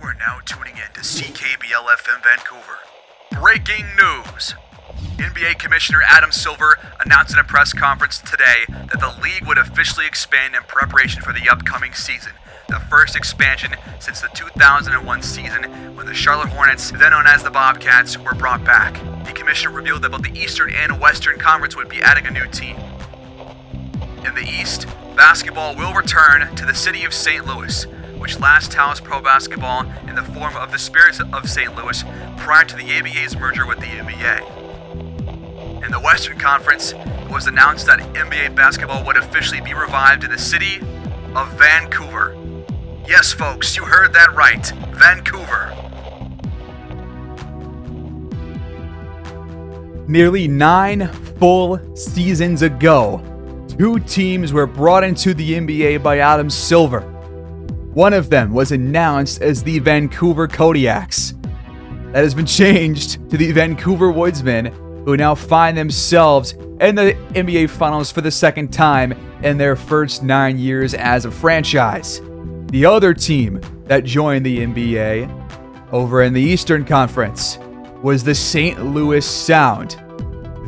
are now tuning in to CKBL-FM Vancouver. Breaking news! NBA Commissioner Adam Silver announced in a press conference today that the league would officially expand in preparation for the upcoming season, the first expansion since the 2001 season when the Charlotte Hornets, then known as the Bobcats, were brought back. The commissioner revealed that both the Eastern and Western Conference would be adding a new team. In the East, basketball will return to the city of St. Louis, which last housed pro basketball in the form of the Spirits of St. Louis prior to the ABA's merger with the NBA. In the Western Conference, it was announced that NBA basketball would officially be revived in the city of Vancouver. Yes, folks, you heard that right, Vancouver. Nearly 9 full seasons ago, 2 teams were brought into the NBA by Adam Silver. One of them was announced as the Vancouver Kodiaks. That has been changed to the Vancouver Woodsmen, who now find themselves in the NBA Finals for the second time in their first 9 years as a franchise. The other team that joined the NBA over in the Eastern Conference was the St. Louis Sound.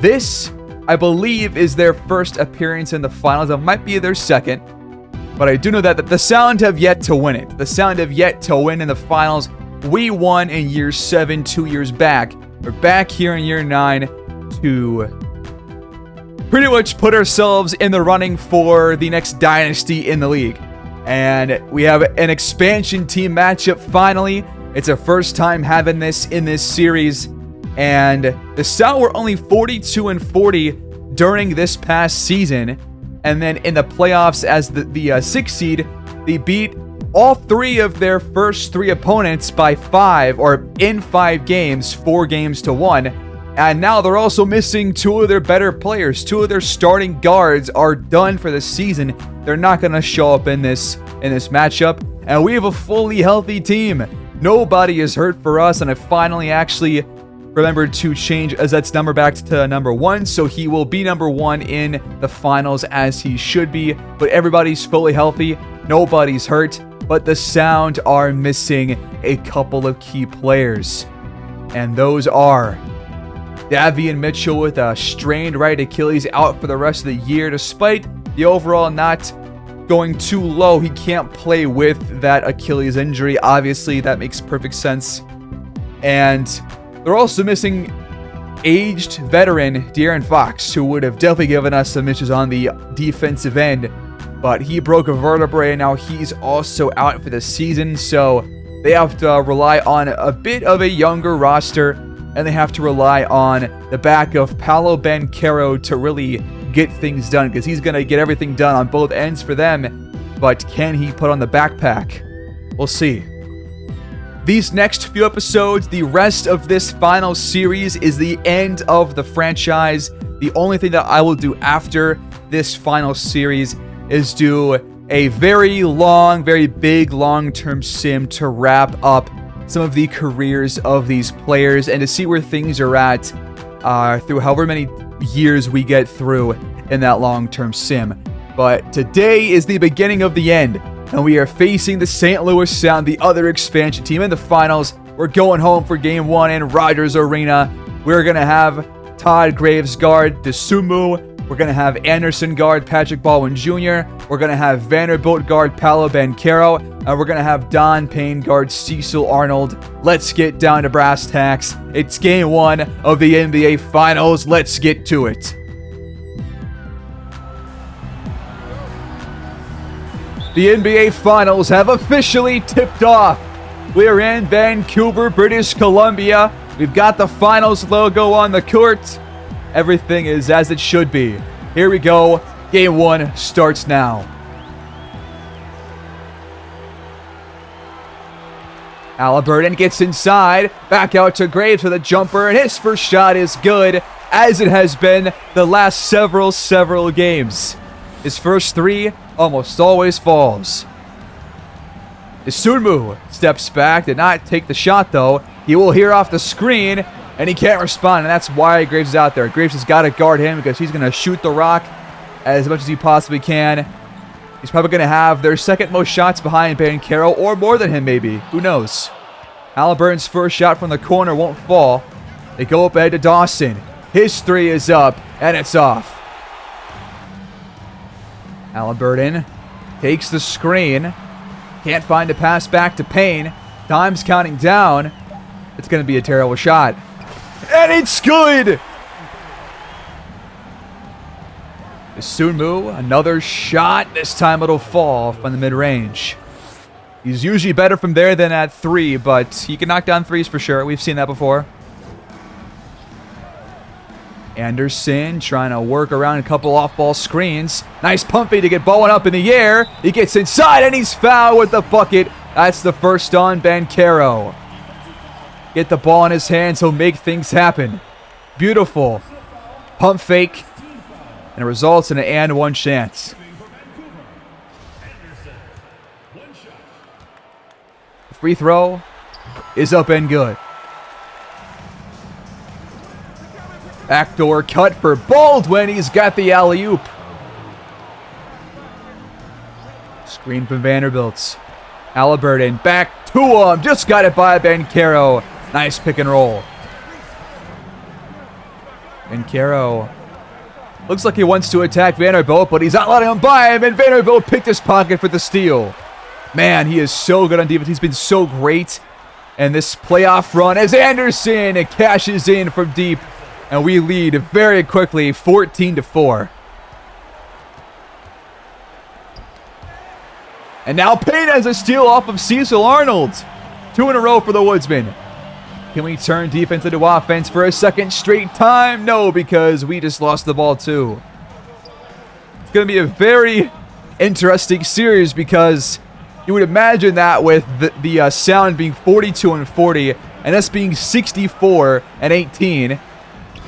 This, I believe, is their first appearance in the finals. It might be their second, but I do know that the Sound have yet to win it. The Sound have yet to win in the finals. We won in year 7, 2 years back. We're back here in year 9 to pretty much put ourselves in the running for the next dynasty in the league. And we have an expansion team matchup finally. It's our first time having this in this series. And the Sound were only 42-40 during this past season. And then in the playoffs as the 6th seed, they beat all 3 of their first 3 opponents by 5, or in 5 games, 4 games to 1. And now they're also missing 2 of their better players. 2 of their starting guards are done for the season. They're not going to show up in this matchup. And we have a fully healthy team. Nobody is hurt for us, and I finally actually remembered to change Azet's number back to number 1, so he will be number 1 in the finals as he should be. But everybody's fully healthy, nobody's hurt, but the Sound are missing a couple of key players. And those are Davion Mitchell with a strained right Achilles, out for the rest of the year. Despite the overall not going too low, he can't play with that Achilles injury. Obviously, that makes perfect sense. And they're also missing aged veteran De'Aaron Fox, who would have definitely given us some misses on the defensive end, but he broke a vertebrae and now he's also out for the season, so they have to rely on a bit of a younger roster, and they have to rely on the back of Paolo Banchero to really get things done, because he's going to get everything done on both ends for them, but can he put on the backpack? We'll see. These next few episodes, the rest of this final series, is the end of the franchise. The only thing that I will do after this final series is do a very long, very big long-term sim to wrap up some of the careers of these players and to see where things are at through however many years we get through in that long-term sim. But today is the beginning of the end, and we are facing the St. Louis Sound, the other expansion team, in the finals. We're going home for Game 1 in Rogers Arena. We're going to have Todd Graves guard Dosunmu. We're going to have Anderson guard Patrick Baldwin Jr. We're going to have Vanderbilt guard Paolo Banchero. And we're going to have Don Payne guard Cecil Arnold. Let's get down to brass tacks. It's Game 1 of the NBA Finals. Let's get to it. The NBA Finals have officially tipped off. We're in Vancouver, British Columbia. We've got the Finals logo on the court. Everything is as it should be. Here we go. Game 1 starts now. Halliburton gets inside. Back out to Graves with a jumper, and his first shot is good, as it has been the last several games. His first 3 almost always falls. Dosunmu steps back, did not take the shot though. He will hear off the screen, and he can't respond, and that's why Graves is out there. Graves has got to guard him because he's going to shoot the rock as much as he possibly can. He's probably going to have their second most shots behind Banchero, or more than him maybe. Who knows? Halliburton's first shot from the corner won't fall. They go up ahead to Dawson. His three is up, and it's off. Halliburton takes the screen. Can't find a pass back to Payne. Time's counting down. It's going to be a terrible shot. And it's good! Sunmu, another shot. This time it'll fall from the mid-range. He's usually better from there than at 3, but he can knock down threes for sure. We've seen that before. Anderson trying to work around a couple off-ball screens. Nice pump fake to get Bowen up in the air. He gets inside and he's fouled with the bucket. That's the first on Banchero. Get the ball in his hands. He'll make things happen. Beautiful. Pump fake. And it results in an and one chance. The free throw is up and good. Backdoor cut for Baldwin. He's got the alley-oop. Screen from Vanderbilt. Halliburton back to him. Just got it by Banchero. Nice pick and roll. Banchero looks like he wants to attack Vanderbilt, but he's not letting him by him, and Vanderbilt picked his pocket for the steal. Man, he is so good on defense. He's been so great. And this playoff run as Anderson cashes in from deep. And we lead very quickly, 14-4. And now Payne has a steal off of Cecil Arnold. 2 in a row for the Woodsmen. Can we turn defense into offense for a second straight time? No, because we just lost the ball too. It's going to be a very interesting series because you would imagine that with the Sound being 42-40 and us being 64-18.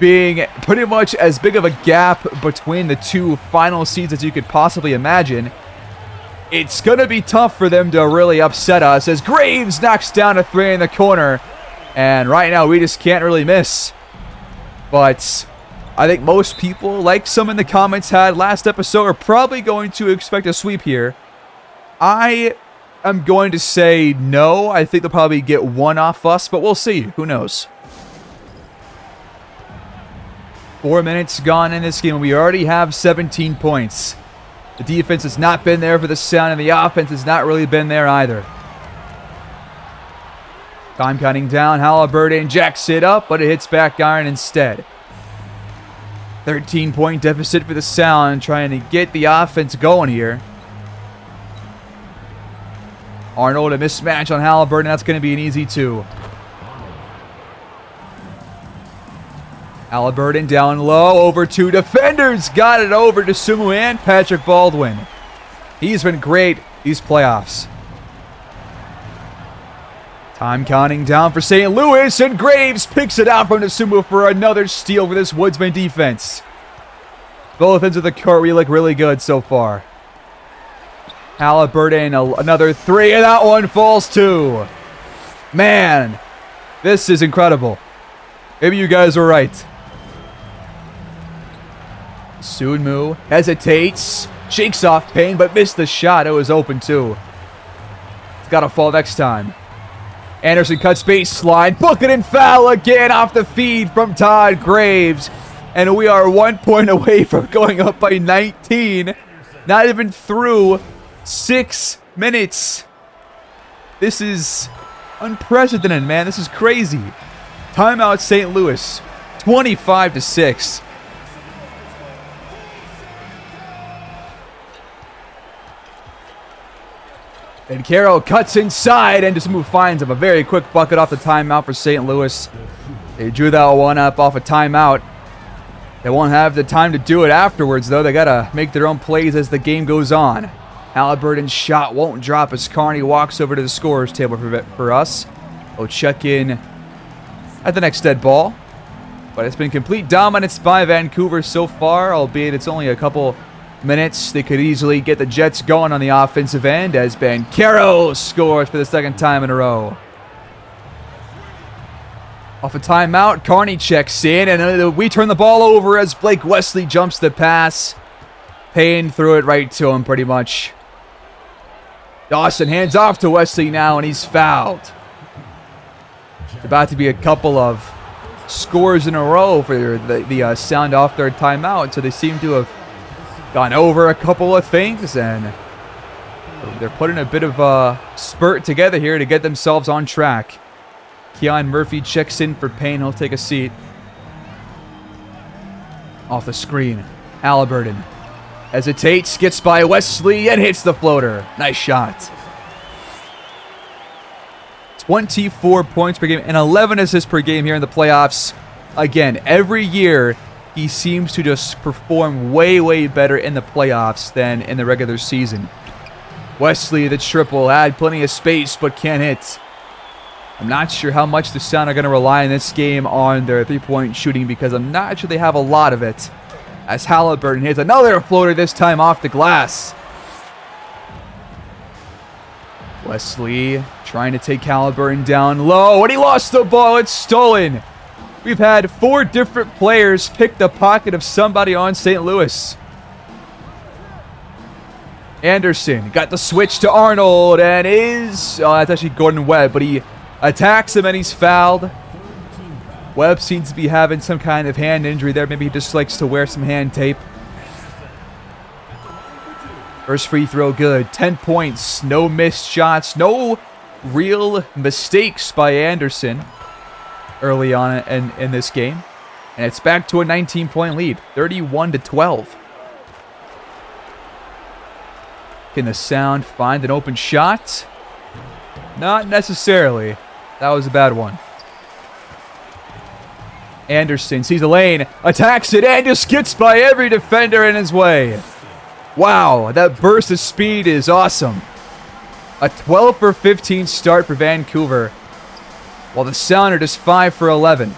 Being pretty much as big of a gap between the two final seeds as you could possibly imagine. It's going to be tough for them to really upset us as Graves knocks down a 3 in the corner. And right now we just can't really miss. But I think most people, like some in the comments had last episode, are probably going to expect a sweep here. I am going to say no. I think they'll probably get one off us, but we'll see. Who knows? 4 minutes gone in this game, and we already have 17 points. The defense has not been there for the Sound, and the offense has not really been there either. Time counting down. Halliburton jacks it up, but it hits back iron instead. 13-point deficit for the Sound, trying to get the offense going here. Arnold, a mismatch on Halliburton. That's going to be an easy 2. Halliburton down low, over 2 defenders. Got it over to Sumu and Patrick Baldwin. He's been great these playoffs. Time counting down for St. Louis, and Graves picks it out from Sumu for another steal for this Woodsman defense. Both ends of the court, we look really good so far. Halliburton, another 3, and that one falls too. Man, this is incredible. Maybe you guys were right. Sunmu hesitates, shakes off Payne, but missed the shot. It was open too. It's got to fall next time. Anderson cuts baseline, bucket and foul again off the feed from Todd Graves. And we are 1 point away from going up by 19. Not even through 6 minutes. This is unprecedented, man. This is crazy. Timeout St. Louis, 25-6. And Carroll cuts inside, and Sumu finds him. A very quick bucket off the timeout for St. Louis. They drew that one up off a timeout. They won't have the time to do it afterwards, though. They got to make their own plays as the game goes on. Halliburton's shot won't drop as Carney walks over to the scorer's table for us. We'll check in at the next dead ball. But it's been complete dominance by Vancouver so far, albeit it's only a couple minutes. They could easily get the Jets going on the offensive end as Banchero scores for the second time in a row. Off a timeout, Carney checks in, and we turn the ball over as Blake Wesley jumps the pass. Payne threw it right to him pretty much. Dawson hands off to Wesley now, and he's fouled. It's about to be a couple of scores in a row for the Sound off their timeout. So they seem to have gone over a couple of things, and they're putting a bit of a spurt together here to get themselves on track. Keon Murphy checks in for Payne. He'll take a seat. Off the screen, Halliburton hesitates, gets by Wesley, and hits the floater. Nice shot. 24 points per game and 11 assists per game here in the playoffs. Again, every year he seems to just perform way, way better in the playoffs than in the regular season. Wesley, the triple, had plenty of space but can't hit. I'm not sure how much the Sound are going to rely in this game on their three-point shooting because I'm not sure they have a lot of it. As Halliburton hits another floater, this time off the glass. Wesley trying to take Halliburton down low, and he lost the ball. It's stolen. We've had 4 different players pick the pocket of somebody on St. Louis. Anderson got the switch to Arnold, and that's actually Gordon Webb, but he attacks him and he's fouled. Webb seems to be having some kind of hand injury there. Maybe he just likes to wear some hand tape. First free throw good. 10 points. No missed shots. No real mistakes by Anderson early on in this game. And it's back to a 19-point lead. 31-12. Can the Sound find an open shot? Not necessarily. That was a bad one. Anderson sees the lane, attacks it, and just gets by every defender in his way. Wow, that burst of speed is awesome. A 12 for 15 start for Vancouver, while the Sound are just 5 for 11.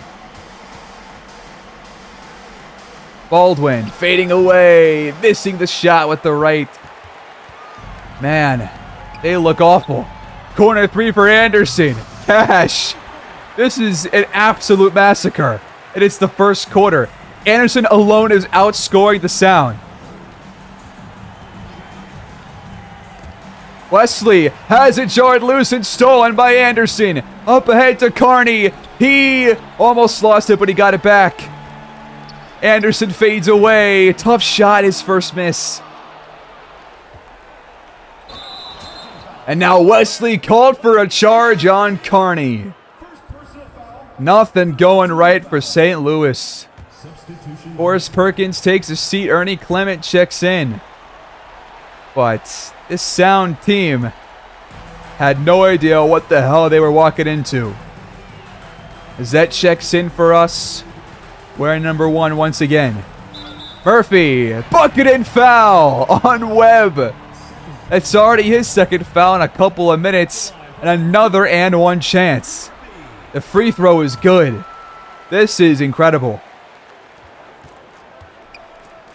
Baldwin fading away, missing the shot with the right. Man, they look awful. Corner 3 for Anderson. Cash. This is an absolute massacre. And it's the first quarter. Anderson alone is outscoring the Sound. Wesley has it jarred loose and stolen by Anderson. Up ahead to Carney. He almost lost it, but he got it back. Anderson fades away. Tough shot, his first miss. And now Wesley called for a charge on Carney. Nothing going right for St. Louis. Forrest Perkins takes a seat. Ernie Clement checks in. But this Sound team had no idea what the hell they were walking into. Zet checks in for us. Wearing number 1 once again. Murphy, bucket and foul on Webb. It's already his second foul in a couple of minutes, and another and one chance. The free throw is good. This is incredible.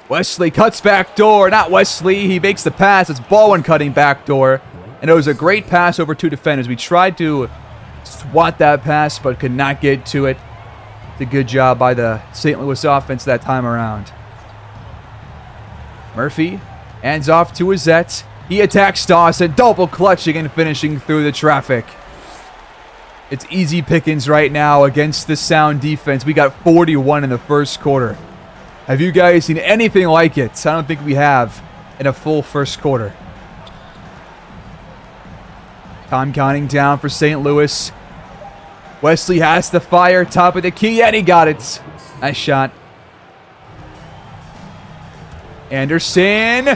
Wesley cuts back door. Not Wesley. He makes the pass. It's Baldwin cutting back door. And it was a great pass over 2 defenders. We tried to swat that pass, but could not get to it. It's a good job by the St. Louis offense that time around. Murphy hands off to Zet. He attacks Dawson, double clutching and finishing through the traffic. It's easy pickings right now against the Sound defense. We got 41 in the first quarter. Have you guys seen anything like it? I don't think we have in a full first quarter. Time counting down for St. Louis. Wesley has the fire, top of the key, and he got it. Nice shot. Anderson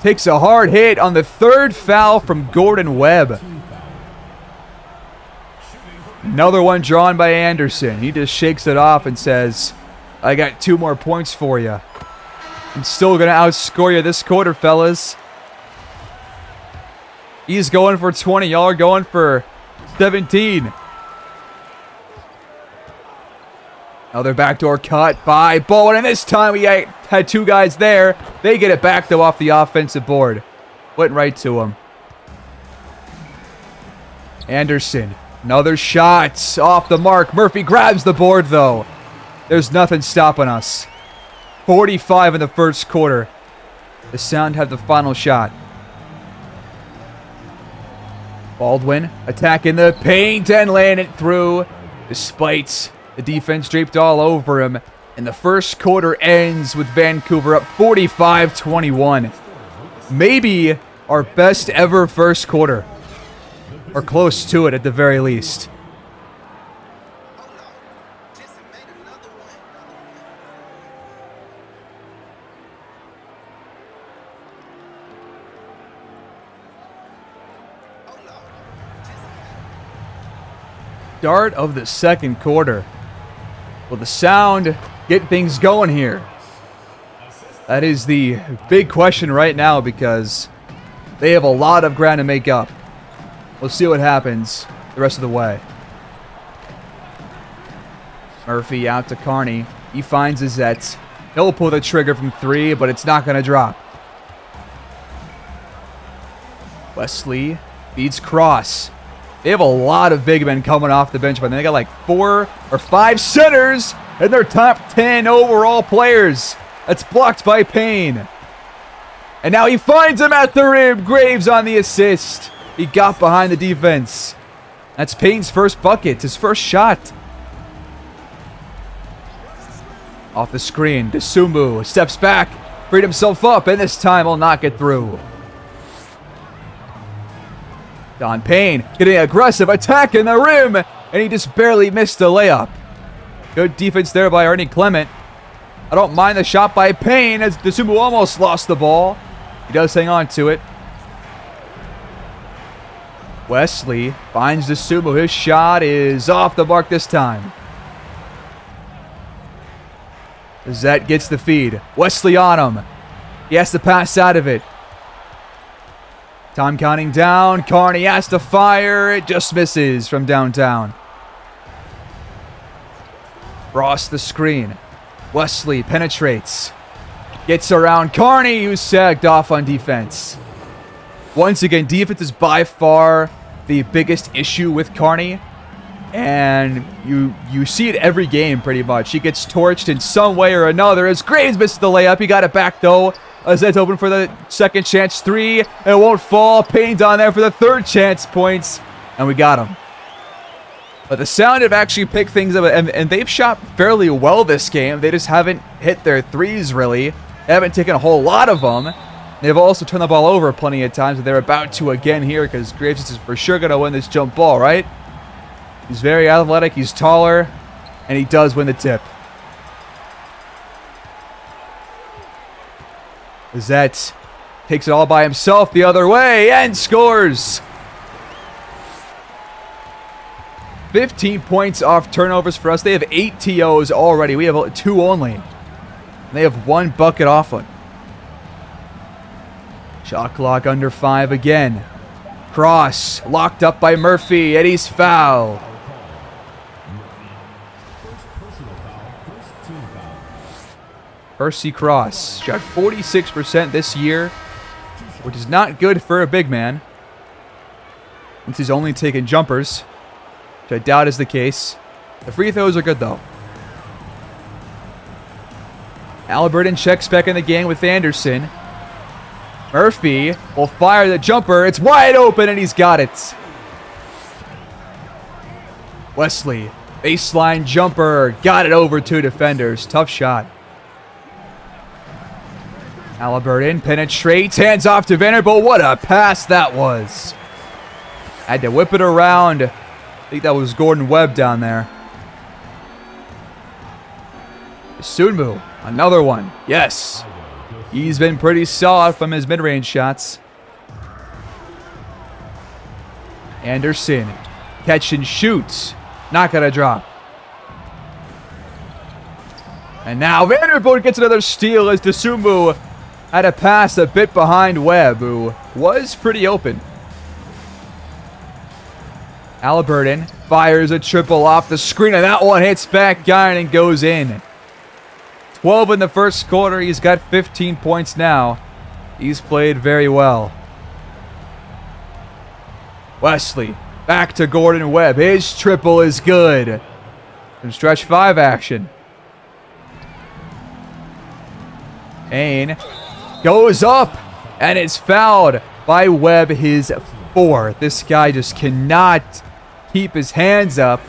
takes a hard hit on the 3rd foul from Gordon Webb. Another one drawn by Anderson. He just shakes it off and says, I got 2 more points for you. I'm still going to outscore you this quarter, fellas. He's going for 20. Y'all are going for 17. Another backdoor cut by Baldwin, and this time we had 2 guys there. They get it back, though, off the offensive board. Went right to him. Anderson, another shot off the mark. Murphy grabs the board, though. There's nothing stopping us. 45 in the first quarter. The Sound have the final shot. Baldwin attacking the paint and laying it through. despite the defense draped all over him. And the first quarter ends with Vancouver up 45-21. Maybe our best ever first quarter. Or close to it at the very least. Start of the second quarter. Will the sound get things going here? That is the big question right now because they have a lot of ground to make up. We'll see what happens the rest of the way. Murphy out to Carney. He finds his Zets. He'll pull the trigger from 3, but it's not going to drop. Wesley feeds Cross. They have a lot of big men coming off the bench, but they got like 4 or 5 centers in their top 10 overall players. That's blocked by Payne. And now he finds him at the rim. Graves on the assist. He got behind the defense. That's Payne's first bucket, his first shot. Off the screen, Desumbu steps back, freed himself up, and this time will not get through. Don Payne getting aggressive, attack in the rim, and he just barely missed the layup. Good defense there by Ernie Clement. I don't mind the shot by Payne as Desumbu almost lost the ball. He does hang on to it. Wesley finds Desumbu. His shot is off the mark this time. Zet gets the feed. Wesley on him. He has to pass out of it. Time counting down. Carney has to fire. It just misses from downtown. Frost the screen. Wesley penetrates. Gets around Carney, who's sagged off on defense. Once again, defense is by far the biggest issue with Carney. And you see it every game pretty much. He gets torched in some way or another. As Graves misses the layup, he got it back though. Zed's open for the second chance 3. It won't fall. Payne's on there for the third chance points. And we got him. But the Sound have actually picked things up. And they've shot fairly well this game. They just haven't hit their threes really. They haven't taken a whole lot of them. They've also turned the ball over plenty of times. And they're about to again here because Graves is for sure going to win this jump ball, right? He's very athletic. He's taller. And he does win the tip. Zet takes it all by himself the other way and scores. 15 points off turnovers for us. They have 8 TOs already. We have 2 only. They have 1 bucket off one. Shot clock under 5 again. Cross locked up by Murphy and he's fouled. Percy Cross shot 46% this year, which is not good for a big man. Since he's only taken jumpers, which I doubt is the case. The free throws are good though. Halliburton checks back in the game with Anderson. Murphy will fire the jumper. It's wide open and he's got it. Wesley, baseline jumper, got it over 2 defenders. Tough shot. Halliburton penetrates, hands off to Vanderbilt. What a pass that was. Had to whip it around. I think that was Gordon Webb down there. Sunmu, another one. Yes. He's been pretty solid from his mid-range shots. Anderson, catch and shoot. Not going to drop. And now Vanderbilt gets another steal as Desumbu had a pass a bit behind Webb, who was pretty open. Halliburton fires a triple off the screen, and that one hits back iron and goes in. 12 in the first quarter. He's got 15 points now. He's played very well. Wesley back to Gordon Webb. His triple is good. Some stretch 5 action. Payne goes up and is fouled by Webb, his 4th. This guy just cannot keep his hands up.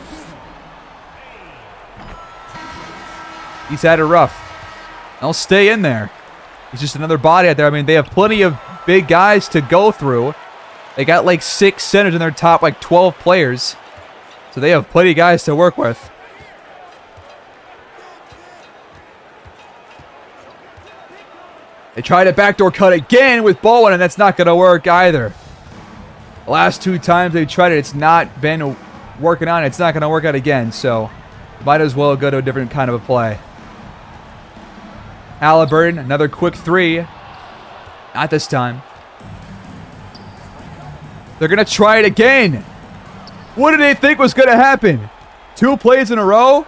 He's had it rough. They'll stay in there. He's just another body out there. I mean, they have plenty of big guys to go through. They got like 6 centers in their top like 12 players. So they have plenty of guys to work with. They tried a backdoor cut again with Bowen, and that's not going to work either. The last 2 times they tried it, it's not been working on. It's not going to work out again, so might as well go to a different kind of a play. Halliburton, another quick 3. Not this time. They're going to try it again. What did they think was going to happen? 2 plays in a row?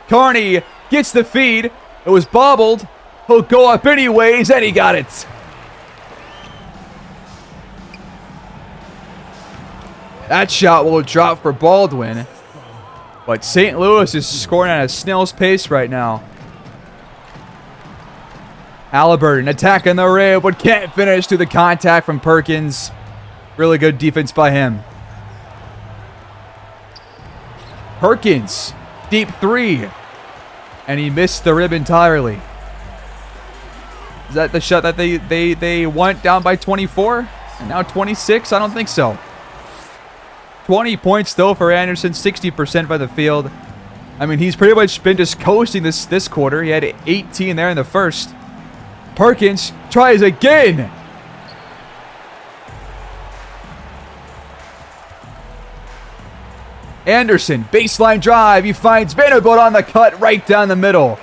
Carney gets the feed. It was bobbled. He'll go up anyways, and he got it. That shot will drop for Baldwin. But St. Louis is scoring at a snail's pace right now. Halliburton attacking the rim, but can't finish through the contact from Perkins. Really good defense by him. Perkins, deep 3. And he missed the rim entirely. Is that the shot that they went down by 24? And now 26? I don't think so. 20 points still for Anderson, 60% by the field. I mean, he's pretty much been just coasting this quarter. He had 18 there in the first. Perkins tries again. Anderson, baseline drive. He finds Vanderbilt on the cut right down the middle.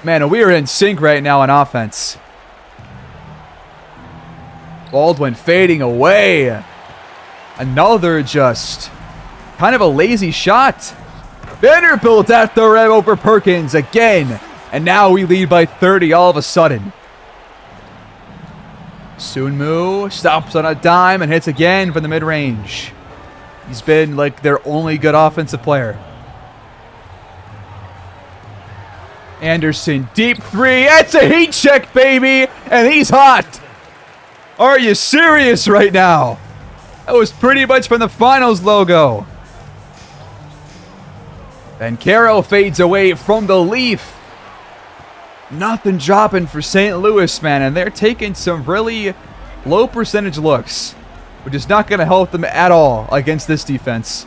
Man, we are in sync right now on offense. Baldwin fading away. Another just kind of a lazy shot. Vanderbilt at the rim over Perkins again. And now we lead by 30 all of a sudden. Sunmu stops on a dime and hits again from the mid-range. He's been like their only good offensive player. Anderson, deep 3. It's a heat check, baby. And he's hot. Are you serious right now? That was pretty much from the finals logo. Vancouver fades away from the leaf. Nothing dropping for St. Louis, man. And they're taking some really low percentage looks, which is not going to help them at all against this defense.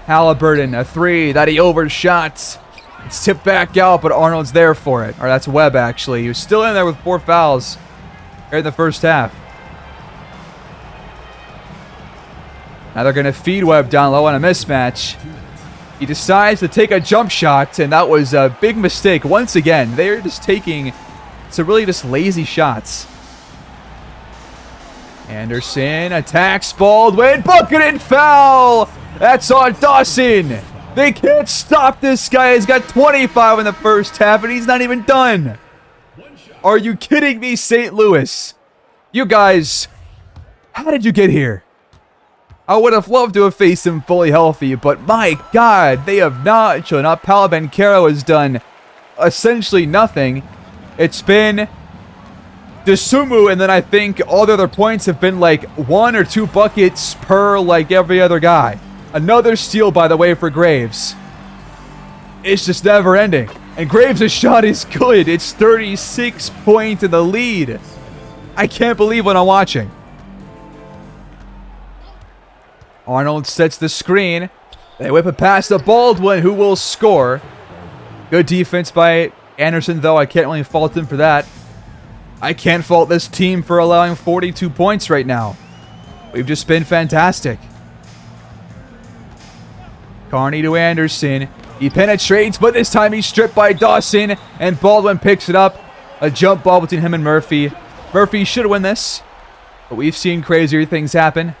Halliburton, a 3 that he overshot. It's tipped back out, but Arnold's there for it. Or that's Webb, actually. He was still in there with 4 fouls here in the first half. Now they're going to feed Webb down low on a mismatch. He decides to take a jump shot, and that was a big mistake. Once again, they're just taking some really just lazy shots. Anderson attacks Baldwin. Bucket and foul! That's on Dawson. They can't stop this guy. He's got 25 in the first half, and he's not even done. Are you kidding me, St. Louis? You guys, how did you get here? I would have loved to have faced him fully healthy, but my God, they have not shown up. Paolo Banchero has done essentially nothing. It's been Desumu, and then I think all the other points have been like 1 or 2 buckets per like every other guy. Another steal, by the way, for Graves. It's just never ending. And Graves' shot is good. It's 36 points in the lead. I can't believe what I'm watching. Arnold sets the screen. They whip it past the Baldwin, who will score. Good defense by Anderson, though. I can't really fault him for that. I can't fault this team for allowing 42 points right now. We've just been fantastic. Carney to Anderson. He penetrates, but this time he's stripped by Dawson, and Baldwin picks it up. A jump ball between him and Murphy. Murphy should win this, but we've seen crazier things happen.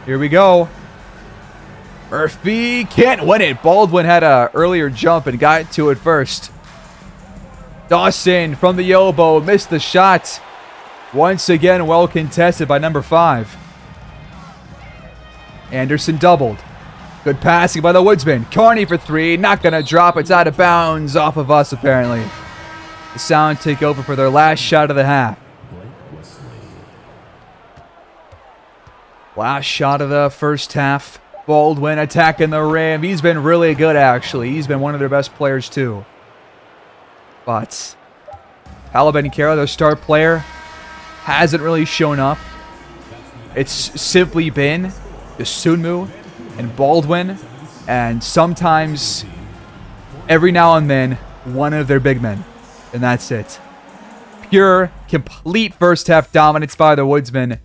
Here we go. Murphy can't win it. Baldwin had an earlier jump and got to it first. Dawson from the elbow missed the shot. Once again, well contested by number 5. Anderson doubled. Good passing by the Woodsmen. Carney for 3. Not going to drop. It's out of bounds off of us, apparently. The Sound take over for their last shot of the half. Last shot of the first half. Baldwin attacking the rim. He's been really good, actually. He's been one of their best players, too. But Banchero, their star player, hasn't really shown up. It's simply been the Sunmu and Baldwin, and sometimes, every now and then, one of their big men. And that's it. Pure, complete first half dominance by the Woodsmen.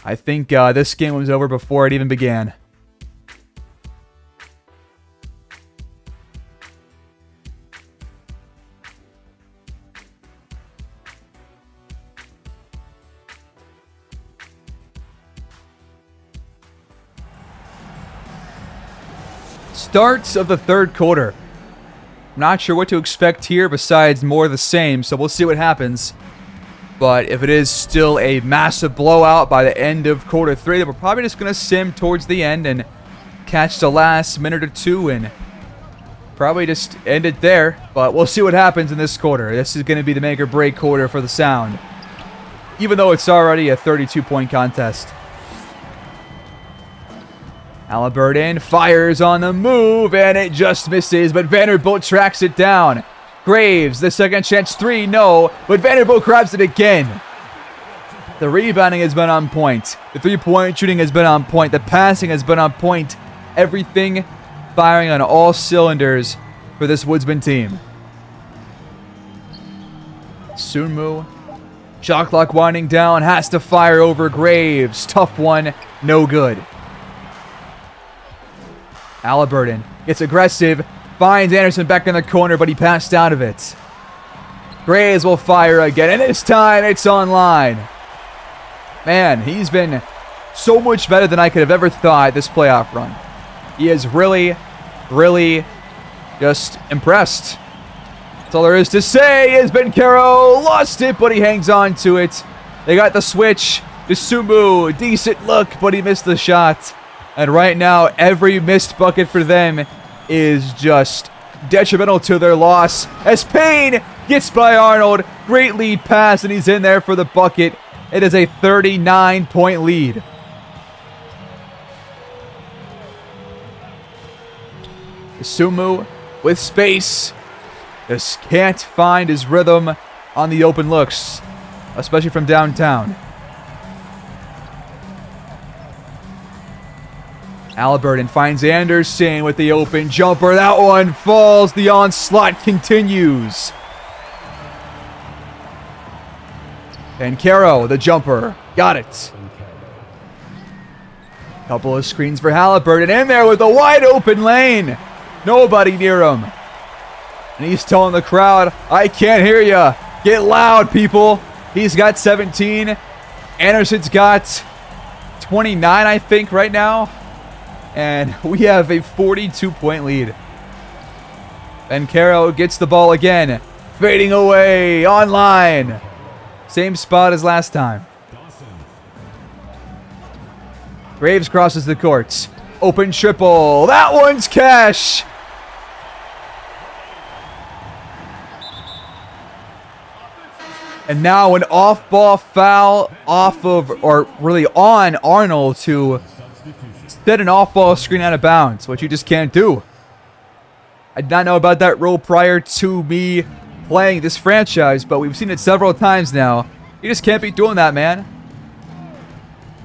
I think this game was over before it even began. Starts of the third quarter. I'm not sure what to expect here besides more of the same, so we'll see what happens. But if it is still a massive blowout by the end of quarter 3, then we're probably just going to sim towards the end and catch the last minute or two and probably just end it there. But we'll see what happens in this quarter. This is going to be the make or break quarter for the Sound, even though it's already a 32-point contest. Halliburton fires on the move, and it just misses, but Vanderbilt tracks it down. Graves, the second chance three, no, but Vanderbilt grabs it again. The rebounding has been on point. The three-point shooting has been on point. The passing has been on point. Everything firing on all cylinders for this Woodsman team. Sunmu, shot clock winding down, has to fire over Graves. Tough one, no good. Halliburton gets aggressive, finds Anderson back in the corner, but he passed out of it. Graves will fire again, and this time it's online. Man, he's been so much better than I could have ever thought this playoff run. He is really, really just impressed. That's all there is to say. Is Banchero lost it, but he hangs on to it. They got the switch. Sumu, decent look, but he missed the shot. And right now, every missed bucket for them is just detrimental to their loss. As Payne gets by Arnold, great lead pass, and he's in there for the bucket. It is a 39-point lead. Sumu with space. Just can't find his rhythm on the open looks, especially from downtown. Halliburton finds Anderson with the open jumper. That one falls. The onslaught continues. Banchero, the jumper. Got it. Couple of screens for Halliburton. In there with a wide open lane. Nobody near him. And he's telling the crowd, I can't hear you. Get loud, people. He's got 17. Anderson's got 29, I think, right now. And we have a 42-point lead. Banchero gets the ball again. Fading away. Online. Same spot as last time. Graves crosses the courts. Open triple. That one's cash. And now an off-ball foul off of, or really on Arnold to set an off-ball screen out of bounds, which you just can't do. I did not know about that rule prior to me playing this franchise, but we've seen it several times now. You just can't be doing that, man.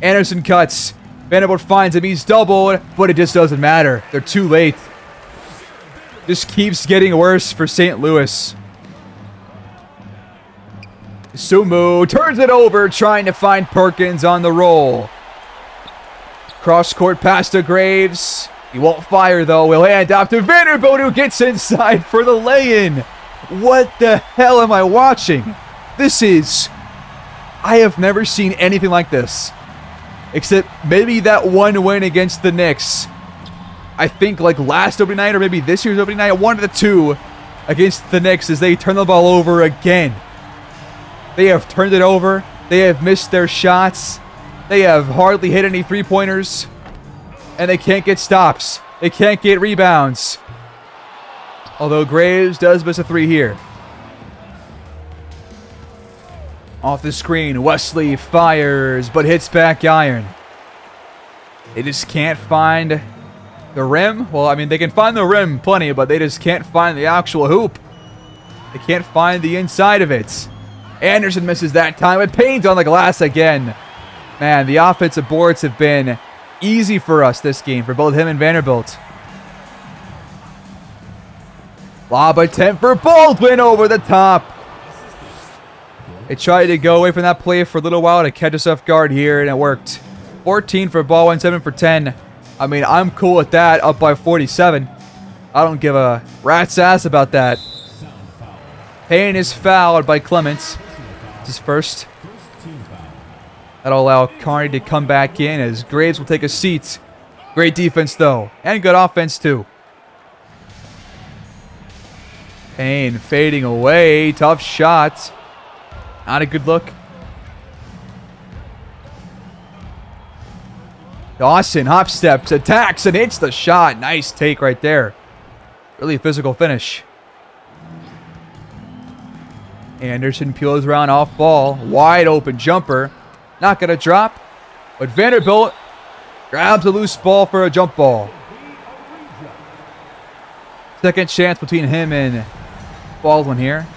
Anderson cuts. Vanderbilt finds him. He's doubled, but it just doesn't matter. They're too late. Just keeps getting worse for St. Louis. Sumu turns it over, trying to find Perkins on the roll. Cross-court pass to Graves. He won't fire, though. He'll hand off to Vanderbilt, who gets inside for the lay-in. What the hell am I watching? This is... I have never seen anything like this. Except maybe that one win against the Knicks. I think like last opening night or maybe this year's opening night. One of the two against the Knicks as they turn the ball over again. They have turned it over. They have missed their shots. They have hardly hit any three-pointers. And they can't get stops. They can't get rebounds. Although Graves does miss a three here. Off the screen, Wesley fires, but hits back iron. They just can't find the rim. Well, I mean, they can find the rim plenty, but they just can't find the actual hoop. They can't find the inside of it. Anderson misses that time, but Payne's on the glass again. Man, the offensive boards have been easy for us this game, for both him and Vanderbilt. Lob attempt for Baldwin over the top. They tried to go away from that play for a little while to catch us off guard here, and it worked. 14 for Baldwin, 7 for 10. I mean, I'm cool with that, up by 47. I don't give a rat's ass about that. Payne is fouled by Clements. It's his first. That'll allow Carney to come back in as Graves will take a seat. Great defense, though, and good offense, too. Payne fading away. Tough shot. Not a good look. Dawson hop steps, attacks, and hits the shot. Nice take right there. Really physical finish. Anderson peels around off ball. Wide open jumper. Not going to drop. But Vanderbilt grabs a loose ball for a jump ball. Second chance between him and Baldwin here.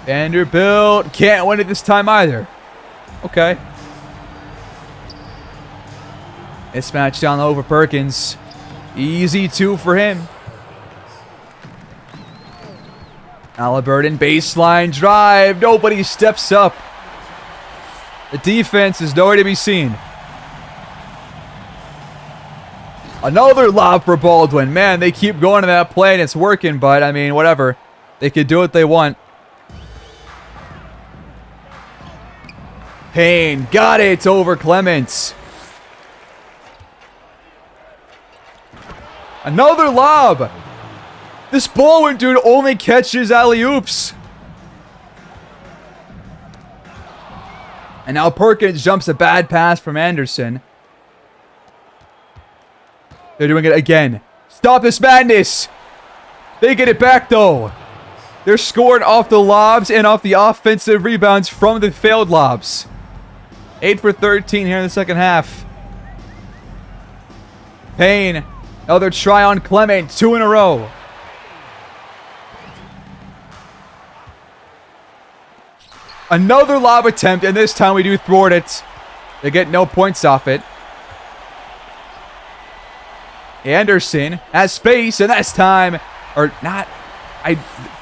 Vanderbilt can't win it this time either. Okay. Mismatch down low for Perkins. Easy 2 for him. Halliburton baseline drive. Nobody steps up. The defense is nowhere to be seen. Another lob for Baldwin. Man, they keep going to that play and it's working, but I mean, whatever. They can do what they want. Payne got it over Clements. Another lob. This Baldwin dude only catches alley-oops. And now Perkins jumps a bad pass from Anderson. They're doing it again. Stop this madness. They get it back, though. They're scored off the lobs and off the offensive rebounds from the failed lobs. 8 for 13 here in the second half. Payne. Another try on Clement. 2 in a row. Another lob attempt, and this time we do thwart it. They get no points off it. Anderson has space, and that's time. Or not.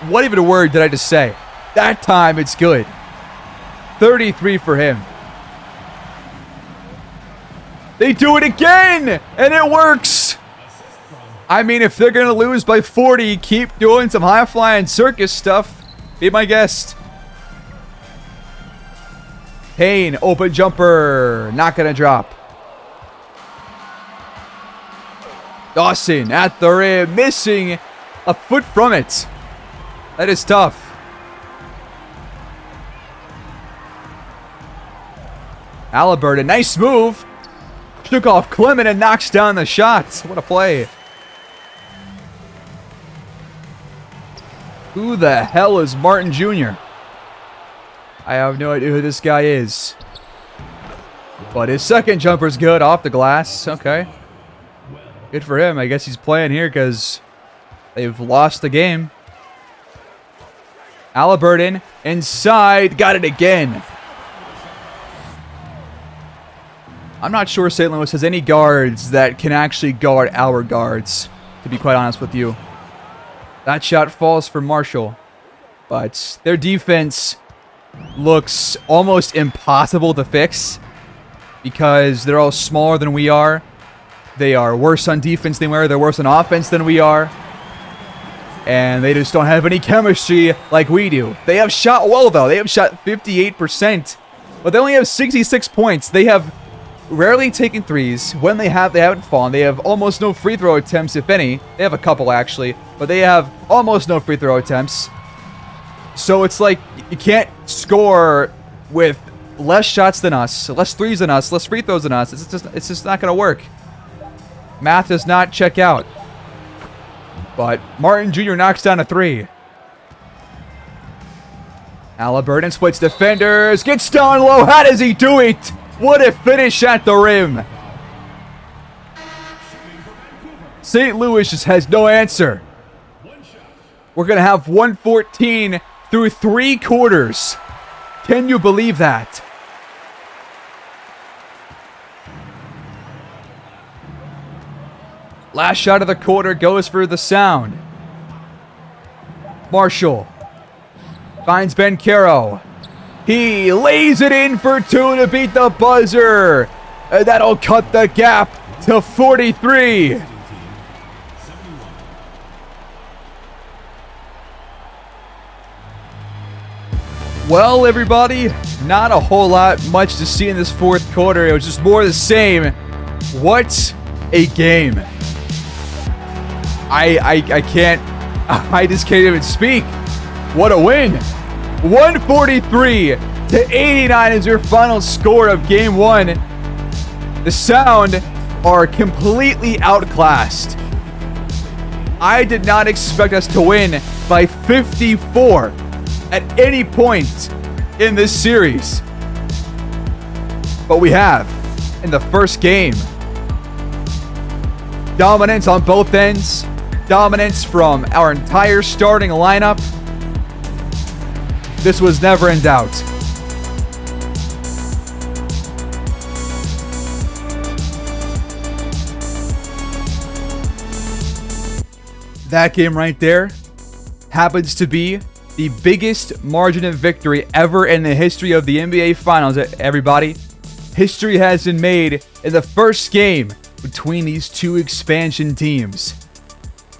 What even a word did I just say? That time it's good. 33 for him. They do it again, and it works. I mean, if they're going to lose by 40, keep doing some high-flying circus stuff. Be my guest. Payne, open jumper. Not going to drop. Dawson at the rim, missing a foot from it. That is tough. Halliburton, nice move. Took off Clement and knocks down the shot. What a play. Who the hell is Martin Jr.? I have no idea who this guy is. But his second jumper's good off the glass. Okay. Good for him. I guess he's playing here because they've lost the game. Halliburton inside. Got it again. I'm not sure St. Louis has any guards that can actually guard our guards, to be quite honest with you. That shot falls for Marshall. But their defense looks almost impossible to fix because they're all smaller than we are. They are worse on defense than we are. They're worse on offense than we are. And they just don't have any chemistry like we do. They have shot well, though. They have shot 58%. But they only have 66 points. They have rarely taken threes. When they have, they haven't fallen. They have almost no free throw attempts, if any. They have a couple, actually. But they have almost no free throw attempts. So it's like you can't score with less shots than us, less threes than us, less free throws than us. It's just not going to work. Math does not check out. But Martin Jr. knocks down a 3. Halliburton splits defenders, gets down low. How does he do it? What a finish at the rim. St. Louis just has no answer. We're going to have 114 through 3 quarters. Can you believe that? Last shot of the quarter goes for the Sound. Marshall finds Bencaro. He lays it in for 2 to beat the buzzer. And that'll cut the gap to 43. Well, everybody, not a whole lot much to see in this fourth quarter. It was just more of the same. What a game. I can't, I just can't even speak. What a win. 143 to 89 is your final score of game 1. The Sound are completely outclassed. I did not expect us to win by 54 at any point in this series. But we have in the first game. Dominance on both ends. Dominance from our entire starting lineup. This was never in doubt. That game right there happens to be the biggest margin of victory ever in the history of the NBA Finals, everybody. History has been made in the first game between these two expansion teams.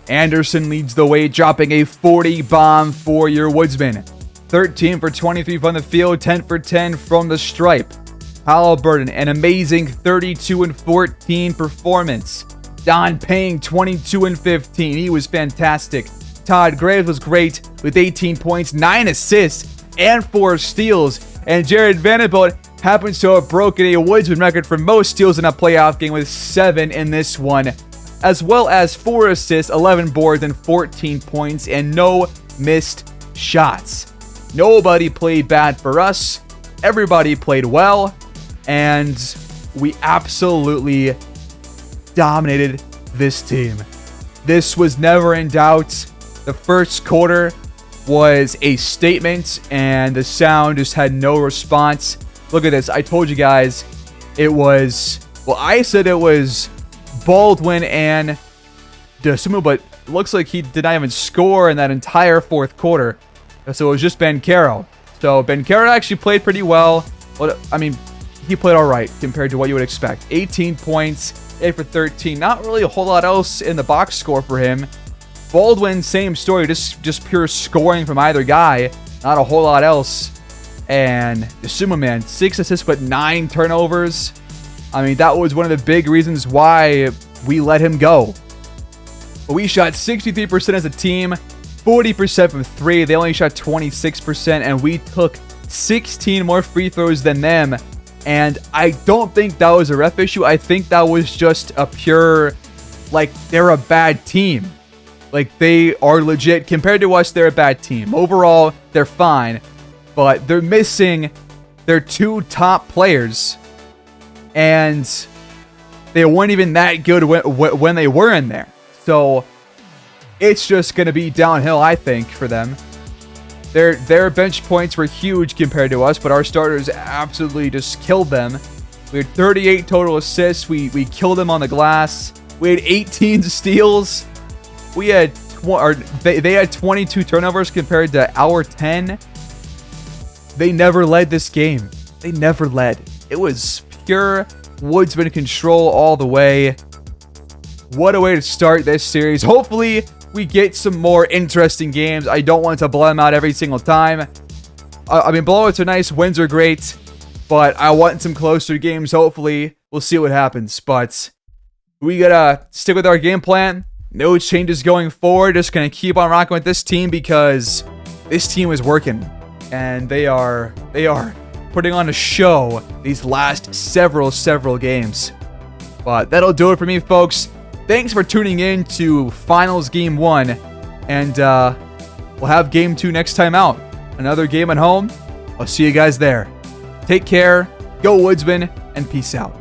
Anderson leads the way, dropping a 40 bomb for your Woodsmen. 13 for 23 from the field, 10 for 10 from the stripe. Halliburton, an amazing 32 and 14 performance. Don Payne, 22 and 15. He was fantastic. Todd Graves was great with 18 points, 9 assists, and 4 steals. And Jared Vanderbilt happens to have broken a Woodsman record for most steals in a playoff game with 7 in this one, as well as 4 assists, 11 boards, and 14 points, and no missed shots. Nobody played bad for us. Everybody played well, and we absolutely dominated this team. This was never in doubt. The first quarter was a statement, and the Sound just had no response. Look at this. I told you guys it was, well, I said it was Baldwin and Dosunmu, but it looks like he did not even score in that entire fourth quarter. So it was just Bencaro. So Bencaro actually played pretty well. Well, I mean, he played all right compared to what you would expect. 18 points, 8 for 13. Not really a whole lot else in the box score for him. Baldwin, same story, just pure scoring from either guy. Not a whole lot else. And Dosunmu, man, 6 assists but 9 turnovers. I mean, that was one of the big reasons why we let him go. But we shot 63% as a team, 40% from 3. They only shot 26%, and we took 16 more free throws than them. And I don't think that was a ref issue. I think that was just a pure, like, they're a bad team. Like, they are legit. Compared to us, they're a bad team. Overall, they're fine. But they're missing their 2 top players. And they weren't even that good when they were in there. So it's just going to be downhill, I think, for them. Their bench points were huge compared to us, but our starters absolutely just killed them. We had 38 total assists. We killed them on the glass. We had 18 steals. We had they had 22 turnovers compared to our 10. They never led this game. They never led. It was pure Woodsman control all the way. What a way to start this series. Hopefully, we get some more interesting games. I don't want to blow them out every single time. I mean, blowouts are nice. Wins are great. But I want some closer games, hopefully. We'll see what happens. But we gotta stick with our game plan. No changes going forward. Just gonna keep on rocking with this team because this team is working. And they are putting on a show these last several games. But that'll do it for me, folks. Thanks for tuning in to Finals Game 1. And we'll have Game 2 next time out. Another game at home. I'll see you guys there. Take care. Go Woodsmen. and peace out.